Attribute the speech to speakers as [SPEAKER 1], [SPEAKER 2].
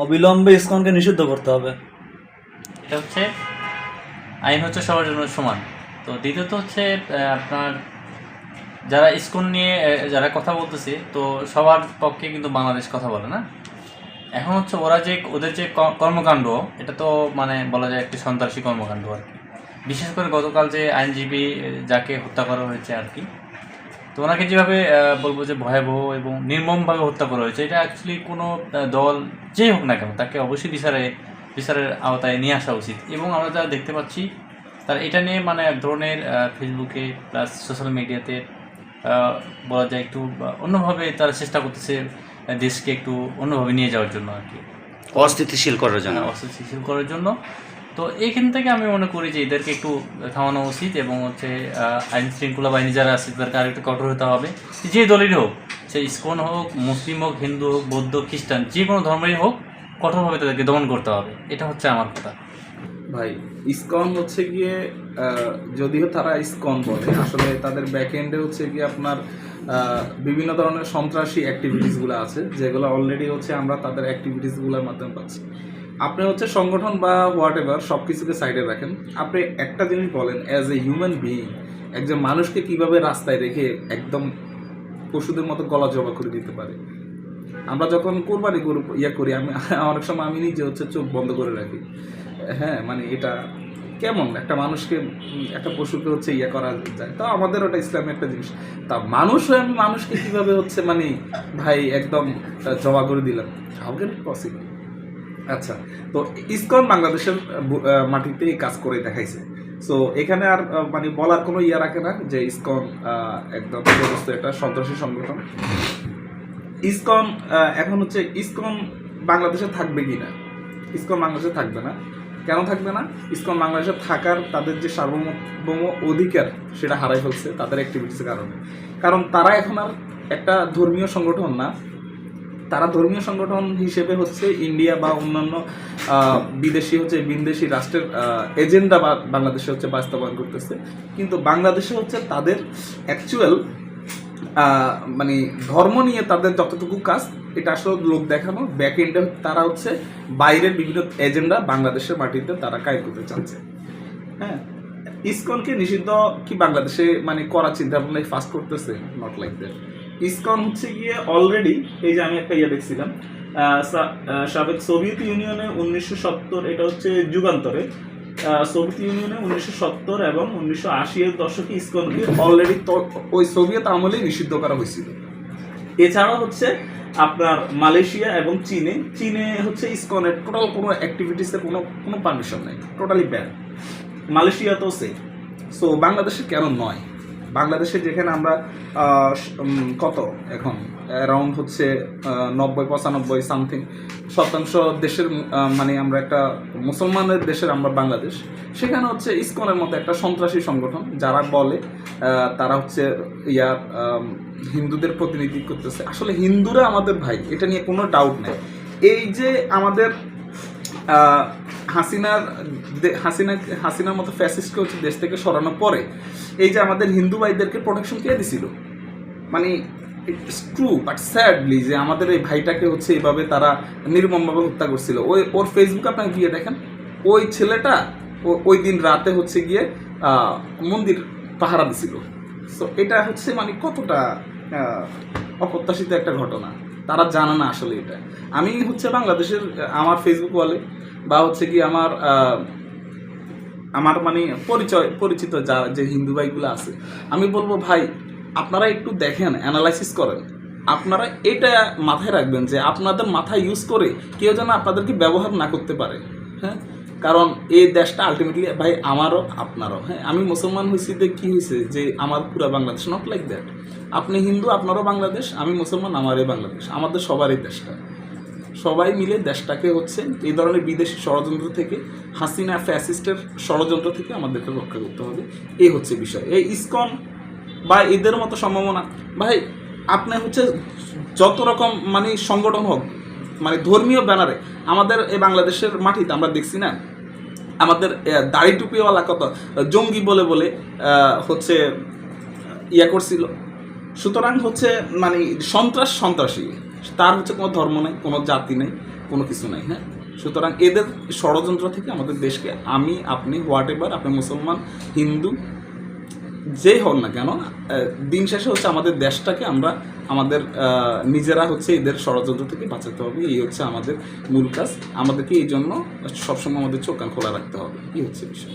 [SPEAKER 1] অবিলম্বে ইসকনকে নিষিদ্ধ করতে হবে।
[SPEAKER 2] এটা হচ্ছে আইন হচ্ছে সবার জন্য সমান। তো দ্বিতীয়ত হচ্ছে আপনার যারা ইসকন নিয়ে যারা কথা বলতেছে, তো সবার পক্ষে কিন্তু বাংলাদেশ কথা বলে না। এখন হচ্ছে ওরা যে ওদের যে কর্মকাণ্ড, এটা তো মানে বলা যায় একটি সন্ত্রাসী কর্মকাণ্ড আর কি। বিশেষ করে গতকাল যে আইনজীবী যাকে হত্যা করা হয়েছে আর কি, তো ওনাকে যেভাবে বলবো যে ভয়াবহ এবং নির্মমভাবে হত্যা করা হয়েছে, এটা অ্যাকচুয়ালি কোনো দল যেই হোক না কেন তাকে অবশ্যই বিচারের আওতায় নিয়ে আসা উচিত। এবং আমরা যা দেখতে পাচ্ছি তার এটা নিয়ে মানে এক ধরনের ফেসবুকে প্লাস সোশ্যাল মিডিয়াতে বলা যায় একটু অন্যভাবে তারা চেষ্টা করতেছে দেশকে একটু অন্যভাবে নিয়ে যাওয়ার জন্য আর কি,
[SPEAKER 3] অস্থিতিশীল করার জন্য।
[SPEAKER 2] অস্থিতিশীল করার জন্য। তো এইখান থেকে আমি মনে করি যে এদেরকে একটু থামানো উচিত এবং হচ্ছে আইন শৃঙ্খলা বাহিনী যারা আছে তাদেরকে আরেকটু কঠোর হতে হবে। যে দলেরই হোক, সে ইসকন হোক, মুসলিম হোক, হিন্দু হোক, বৌদ্ধ, খ্রিস্টান, যে কোনো ধর্মেরই হোক, কঠোরভাবে তাদেরকে দমন করতে হবে। এটা হচ্ছে আমার কথা।
[SPEAKER 4] ভাই ইসকন হচ্ছে গিয়ে যদিও তারা ইসকন বলে, আসলে তাদের ব্যাক এন্ডে হচ্ছে গিয়ে আপনার বিভিন্ন ধরনের সন্ত্রাসী অ্যাক্টিভিটিসগুলো আছে, যেগুলো অলরেডি হচ্ছে আমরা তাদের অ্যাক্টিভিটিসগুলোর মাধ্যমে পাচ্ছি। আপনি হচ্ছে সংগঠন বা হোয়াট এভার সব কিছুকে সাইডে রাখেন, আপনি একটা জিনিস বলেন, অ্যাজ এ হিউম্যান বিইং একজন মানুষকে কিভাবে রাস্তায় রেখে একদম পশুদের মতো গলা জবা করে দিতে পারে। আমরা যখন কোরবানি করি আমি অনেক সময় আমি নিজে হচ্ছে চোখ বন্ধ করে রাখি। হ্যাঁ, মানে এটা কেমন একটা মানুষকে একটা পশুকে হচ্ছে করা যায়। তো আমাদের ওটা ইসলামী একটা জিনিস। তা মানুষ হয়ে আমি মানুষকে কিভাবে হচ্ছে মানে ভাই একদম জবা করে দিলাম, হাউ ক্যান ইট পসিবল? আচ্ছা, তো ইসকন বাংলাদেশের মাটিতে এই কাজ করে দেখাইছে। সো এখানে আর মানে বলার কোনো রাখে না যে ইসকন একদম একটা সন্ত্রাসী সংগঠন। ইসকন এখন হচ্ছে ইসকন বাংলাদেশে থাকবে কি না? ইসকন বাংলাদেশে থাকবে না। কেন থাকবে না? ইসকন বাংলাদেশে থাকার তাদের যে সার্বভৌম অধিকার সেটা হারাই ফেলছে তাদের অ্যাক্টিভিটিসের কারণে। কারণ তারা এখন আর একটা ধর্মীয় সংগঠন না, তারা ধর্মীয় সংগঠন হিসেবে হচ্ছে ইন্ডিয়া বা অন্যান্য বিদেশি রাষ্ট্রের এজেন্ডা বা বাংলাদেশে হচ্ছে বাস্তবায়ন করতেছে। কিন্তু বাংলাদেশে হচ্ছে তাদের অ্যাকচুয়াল মানে ধর্ম নিয়ে তাদের যতটুকু কাজ, এটা আসলে লোক দেখানো। ব্যাক এন্ডে তারা হচ্ছে বাইরের বিভিন্ন এজেন্ডা বাংলাদেশের মাটিতে তারা কায়েম করতে চাচ্ছে। হ্যাঁ, ইসকনকে নিষিদ্ধ কি বাংলাদেশে মানে করার চিন্তা ভাবনায় ফার্স্ট করতেছে? Not like that. ইসকন হচ্ছে গিয়ে অলরেডি, এই যে আমি একটা দেখছিলাম, সাবেক সোভিয়েত ইউনিয়নে 1970, এটা হচ্ছে যুগান্তরে, সোভিয়েত ইউনিয়নে 1970 এবং 1980-এর দশকে ইসকনকে অলরেডি ওই সোভিয়েত আমলেই নিষিদ্ধ করা হয়েছিল। এছাড়াও হচ্ছে আপনার মালয়েশিয়া এবং চীনে হচ্ছে ইসকনের টোটাল কোনো অ্যাক্টিভিটিসের কোনো পারমিশন নেই, টোটালি ব্যান। মালয়েশিয়াতেও সেম। সো বাংলাদেশে কেন নয়? বাংলাদেশে যেখানে আমরা কত এখন অ্যারাউন্ড হচ্ছে 90-95 সামথিং শতাংশ দেশের মানে আমরা একটা মুসলমানের দেশের আমরা বাংলাদেশ, সেখানে হচ্ছে ইসকনের মতো একটা সন্ত্রাসী সংগঠন যারা বলে তারা হচ্ছে হিন্দুদের প্রতিনিধিত্ব করতেছে। আসলে হিন্দুরা আমাদের ভাই, এটা নিয়ে কোনো ডাউট নেই। এই যে আমাদের হাসিনার মতো ফ্যাসিস্টকে হচ্ছে দেশ থেকে সরানোর পরে এই যে আমাদের হিন্দু ভাইদেরকে প্রোটেকশন কে দিছিল, মানে ইটস ট্রু বাট স্যাডলি যে আমাদের এই ভাইটাকে হচ্ছে এইভাবে তারা নির্মমভাবে হত্যা করছিল। ওর ফেসবুকে আপনাকে গিয়ে দেখেন, ওই ছেলেটা ওই দিন রাতে হচ্ছে গিয়ে মন্দির পাহারা দিছিল। সো এটা হচ্ছে মানে কতটা অপ্রত্যাশিত একটা ঘটনা, তারা জানে না আসলে এটা। আমি হচ্ছে বাংলাদেশের আমার ফেসবুক ওয়ালে বা হচ্ছে কি আমার মানে পরিচিত যে হিন্দু ভাইগুলো আছে, আমি বলবো ভাই আপনারা একটু দেখেন, অ্যানালাইসিস করেন। আপনারা এটা মাথায় রাখবেন যে আপনাদের মাথা ইউজ করে কেউ যেন আপনাদেরকে ব্যবহার না করতে পারে। হ্যাঁ, কারণ এই দেশটা আলটিমেটলি ভাই আমারও আপনারও। হ্যাঁ, আমি মুসলমান হয়েছি যে কী হয়েছে যে আমার পুরো বাংলাদেশ? Not like that. আপনি হিন্দু, আপনারও বাংলাদেশ, আমি মুসলমান, আমারই বাংলাদেশ, আমাদের সবারই দেশটা। সবাই মিলে দেশটাকে হচ্ছে এই ধরনের বিদেশি ষড়যন্ত্র থেকে, হাসিনা ফ্যাসিস্টের ষড়যন্ত্র থেকে আমাদেরকে রক্ষা করতে হবে। এই হচ্ছে বিষয়। এই ইসকন বা এদের মতো সম্ভাবনা ভাই, আপনি হচ্ছে যত রকম মানে সংগঠন হোক, মানে ধর্মীয় ব্যানারে আমাদের এই বাংলাদেশের মাটিতে আমরা দেখছি না, আমাদের দাড়ি টুপিওয়ালা কত জঙ্গি বলে হচ্ছে করছিল। সুতরাং হচ্ছে মানে সন্ত্রাসী, তার হচ্ছে কোনো ধর্ম নাই, কোনো জাতি নেই, কোনো কিছু নাই। হ্যাঁ, সুতরাং এদের ষড়যন্ত্র থেকে আমাদের দেশকে আমি আপনি হোয়াট এভার, আপনি মুসলমান হিন্দু যেই হন না কেন, দিন শেষে হচ্ছে আমাদের দেশটাকে আমরা আমাদের নিজেরা হচ্ছে এদের ষড়যন্ত্র থেকে বাঁচাতে হবে। এই হচ্ছে আমাদের মূল কাজ। আমাদেরকে এই জন্য সবসময় আমাদের চোখ কান খোলা রাখতে হবে। এই হচ্ছে বিষয়।